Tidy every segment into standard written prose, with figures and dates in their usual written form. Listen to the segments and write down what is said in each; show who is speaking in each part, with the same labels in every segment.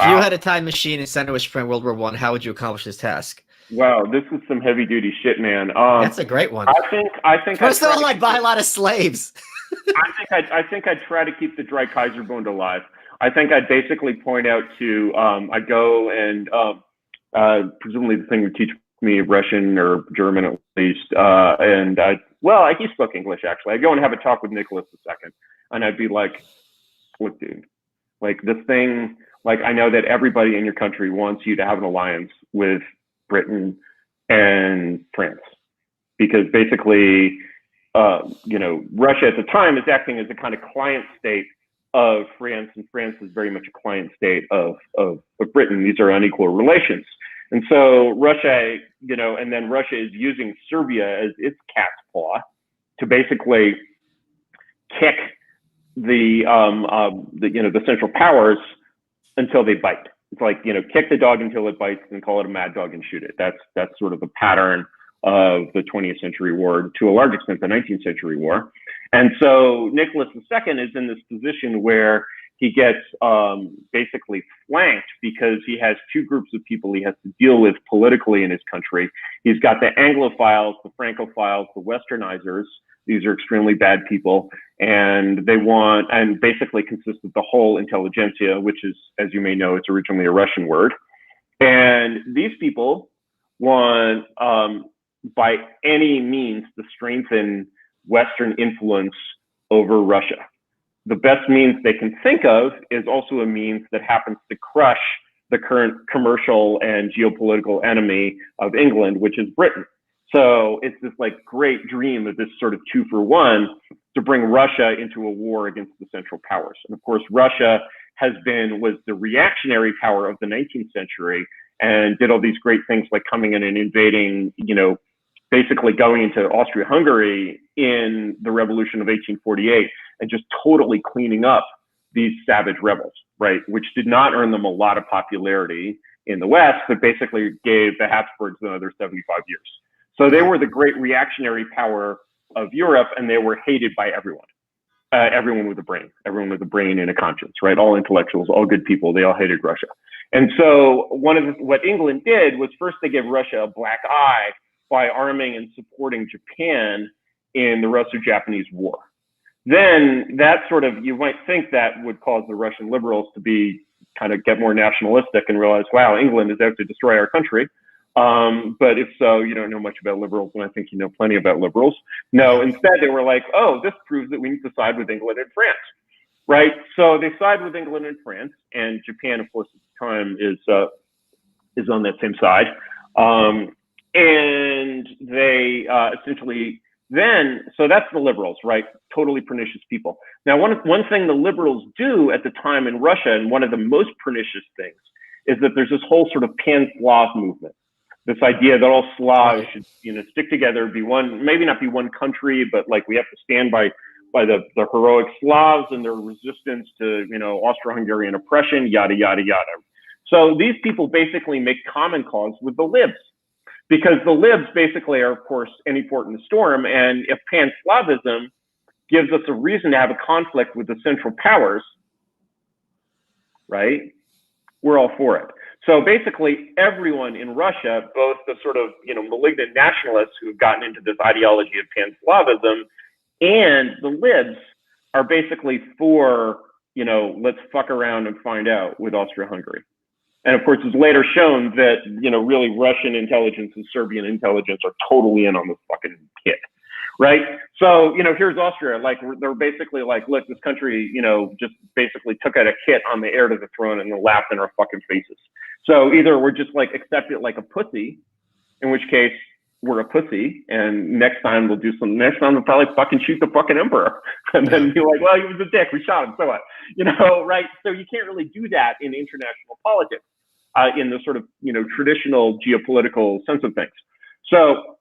Speaker 1: you had a time machine and sent it to sprint World War I, how would you accomplish this task?
Speaker 2: Wow, this is some heavy duty shit, man.
Speaker 1: That's a great one.
Speaker 2: I think
Speaker 1: first of all, I'd buy a lot of slaves.
Speaker 2: I think I'd try to keep the Dreikaiserbund alive. I think I'd basically point out to I'd go and presumably the thing would teach me Russian or German at least, and he spoke English actually. I'd go and have a talk with Nicholas II, and I'd be like, "Look, dude, like this thing, like I know that everybody in your country wants you to have an alliance with Britain and France, because basically, Russia at the time is acting as a kind of client state of France, and France is very much a client state of Britain. These are unequal relations. And so Russia, and then Russia is using Serbia as its cat's paw to basically kick the Central Powers until they bite. It's like, kick the dog until it bites and call it a mad dog and shoot it. That's sort of the pattern of the 20th century war, to a large extent, the 19th century war. And so Nicholas II is in this position where he gets basically flanked because he has two groups of people he has to deal with politically in his country. He's got the Anglophiles, the Francophiles, the Westernizers. These are extremely bad people, and basically consist of the whole intelligentsia, which is, as you may know, it's originally a Russian word. And these people want, by any means, to strengthen Western influence over Russia. The best means they can think of is also a means that happens to crush the current commercial and geopolitical enemy of England, which is Britain. So it's this like great dream of this sort of 2-for-1 to bring Russia into a war against the Central Powers. And of course, Russia was the reactionary power of the 19th century and did all these great things like coming in and invading, basically going into Austria-Hungary in the revolution of 1848 and just totally cleaning up these savage rebels, right? Which did not earn them a lot of popularity in the West, but basically gave the Habsburgs another 75 years. So they were the great reactionary power of Europe, and they were hated by everyone. Everyone with a brain and a conscience, right? All intellectuals, all good people, they all hated Russia. And so what England did was first they gave Russia a black eye by arming and supporting Japan in the Russo-Japanese War. Then that you might think that would cause the Russian liberals to get more nationalistic and realize, wow, England is out to destroy our country. But if so, you don't know much about liberals, and I think you know plenty about liberals. No, instead they were like, oh, this proves that we need to side with England and France, right? So they side with England and France, and Japan, of course, at the time is on that same side. And they essentially so that's the liberals, right? Totally pernicious people. Now, one thing the liberals do at the time in Russia, and one of the most pernicious things, is that there's this whole sort of pan-Slav movement. This idea that all Slavs should, stick together, be one, maybe not be one country, but like we have to stand by the heroic Slavs and their resistance to, Austro-Hungarian oppression, yada, yada, yada. So these people basically make common cause with the libs, because the libs basically are, of course, any port in the storm. And if pan-Slavism gives us a reason to have a conflict with the Central Powers, right, we're all for it. So basically everyone in Russia, both the sort of, malignant nationalists who've gotten into this ideology of pan-Slavism and the libs are basically for, let's fuck around and find out with Austria-Hungary. And of course, it's later shown that, really Russian intelligence and Serbian intelligence are totally in on this fucking hit, right? So, here's Austria, like they're basically like, look, this country, just basically took out a hit on the heir to the throne and then laughed in our fucking faces. So either we're just like accept it like a pussy, in which case we're a pussy, and next time we'll probably fucking shoot the fucking emperor, and then be like, well, he was a dick, we shot him, so what? Right? So you can't really do that in international politics, in the sort of, traditional geopolitical sense of things. So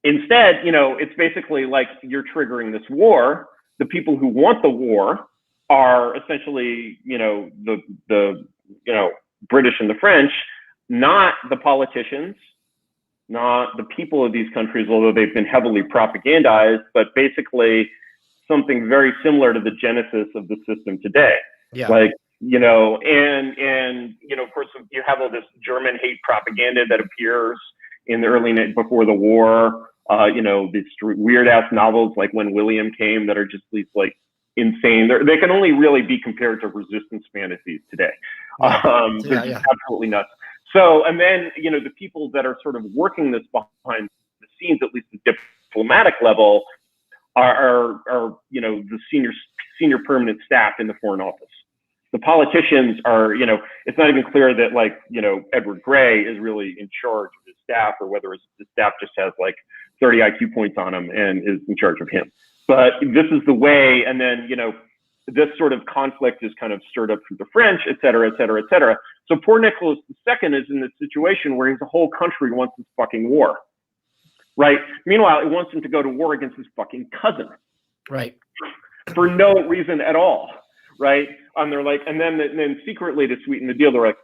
Speaker 2: instead, it's basically like you're triggering this war. The people who want the war are essentially, the British and the French, not the politicians, not the people of these countries, although they've been heavily propagandized, but basically something very similar to the genesis of the system today.
Speaker 1: Yeah.
Speaker 2: Like and of course you have all this German hate propaganda that appears in the early before the war. These weird ass novels like When William Came that are just these like insane. They can only really be compared to resistance fantasies today. They're just absolutely nuts. So, and then the people that are sort of working this behind the scenes, at least the diplomatic level, are the senior permanent staff in the Foreign Office. The politicians are, it's not even clear that Edward Gray is really in charge of his staff, or whether his staff just has like 30 IQ points on him and is in charge of him. But this is the way, and then, this sort of conflict is kind of stirred up through the French, et cetera, et cetera, et cetera. So poor Nicholas II is in this situation where his whole country wants this fucking war, right? Meanwhile, it wants him to go to war against his fucking cousin.
Speaker 1: Right.
Speaker 2: For no reason at all, right? They're like, and then secretly to sweeten the deal, they're like,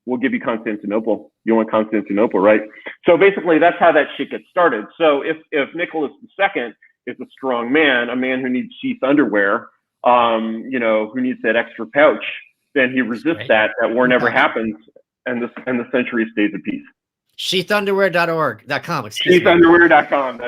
Speaker 2: we'll give you Constantinople. You want Constantinople, right? So basically that's how that shit gets started. So if Nicholas II is a strong man, a man who needs sheath underwear, who needs that extra pouch, then he resists that war never happens, and the century stays at peace.
Speaker 1: Sheathunderwear.org.com.
Speaker 2: Sheathunderwear.com.